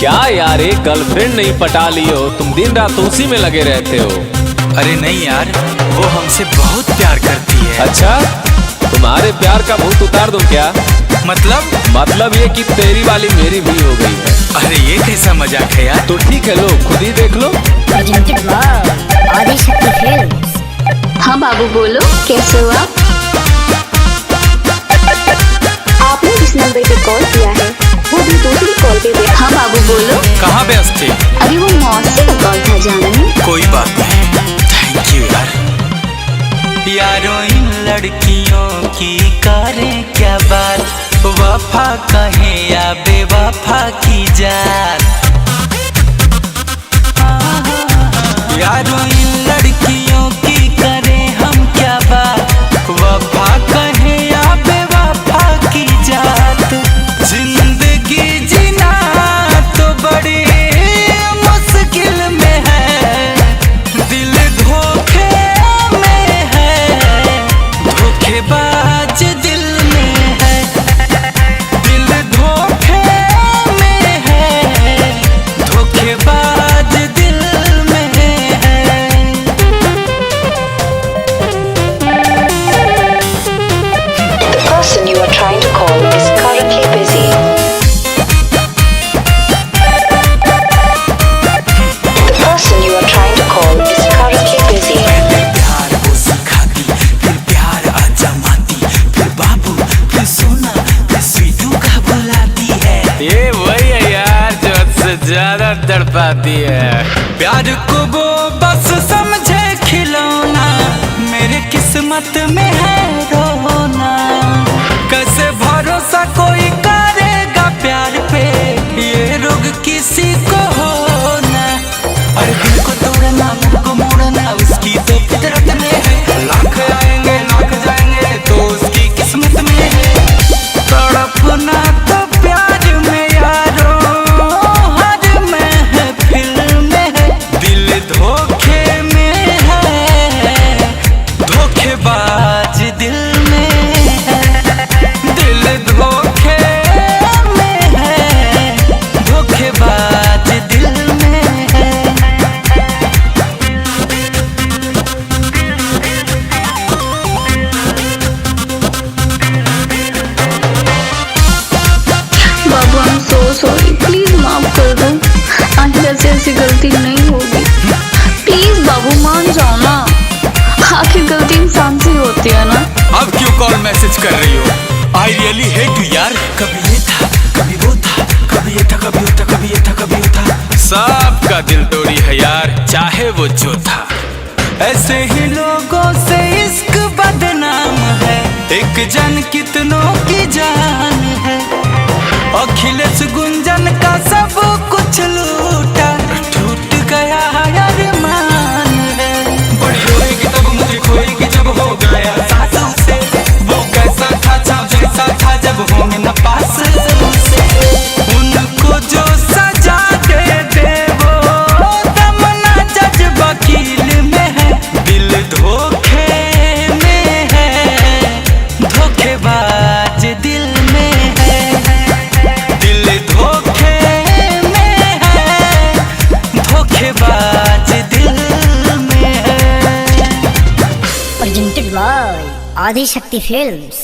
क्या यार, एक गर्लफ्रेंड नहीं पटा ली हो तुम, दिन रात उसी में लगे रहते हो। अरे नहीं यार, वो हमसे बहुत प्यार करती है। अच्छा, तुम्हारे प्यार का भूत उतार दूं क्या? मतलब ये कि तेरी वाली मेरी भी हो गई है। अरे ये कैसा मजाक है यार। तो ठीक है, लो खुद ही देख लो। हाँ बाबू बोलो, कैसे हो आप? आपने जिस नंबर पे कॉल किया है वो भी दूसरी कॉल पे व्यस्त। हाँ बाबू बोलो। कहाँ व्यस्त थे? अरे वो मौसी का कॉल था जानू। कोई बात नहीं, थैंक यू यार। यारों इन लड़कियों की करें क्या बात, वफा कहें या बेवफा की जात। यारों इन लड़कियों की करें हम क्या बात, वफा कहें या बेवफा की जात। जिंदगी जीना तो बड़ी मुश्किल में है, दिल धोखे में है, धोखेबाज दिल में है, दिल धोखे में है, धोखेबाज दिल में है। The person you are trying to call is currently busy. The person you are trying to call is currently busy. पहले प्यार वो सिखाती, फिर प्यार आजमाती, फिर बाबू, फिर सोना, फिर स्वीटू का बुलाती है। ये वही है यार जो सबसे ज्यादा तड़पाती है। प्यार को वो बस समझे खिलौना, मेरे किस्मत में है रोना। कैसे भरोसा कोई करेगा प्यार पे, ये रोग किसी को होना। अरे दिल को तोड़ना, मुझ को मोड़ना, उसकी तो फितरत में है। लाख आएंगे लाख जाएंगे तो उसकी किस्मत में है। तड़पना तो प्यार में यारो हर महफिल में है, दिल धोखे में है, धोखेबाज दिल में है, दिल धोखे में है, धोखेबाज दिल में है। बाबू I am so sorry, please माफ कर दो। आगे ऐसी गलती नहीं होगी। प्लीज बाबू मान जाओ ना, आखिर गलती इंसान से होती है ना। अब क्यों कॉल मैसेज कर रही हो? आई रियली हेट यू यार। कभी ये था, कभी वो था, कभी ये था, कभी वो था, कभी ये था, कभी वो था। सबका दिल तोड़ी है यार, चाहे वो जो था। ऐसे ही लोगों से इश्क बदनाम है, एक जन कितनों की जान है। अखिलेश गुंजन का सब कुछ लूटा, टूट गया अरमान है। बड़ी रोएगी तब मुझे खोएगी जब हो गया सासों से, वो कैसा था छाव जैसा था जब होंगे न पास से। उनको जो सजा दे वो तमन्ना जज वकील में है, दिल धोखे में है, धोखेबाज दिल में है, दिल धोखे में है, धोखेबाज दिल में है। Presented by Adi Shakti Films.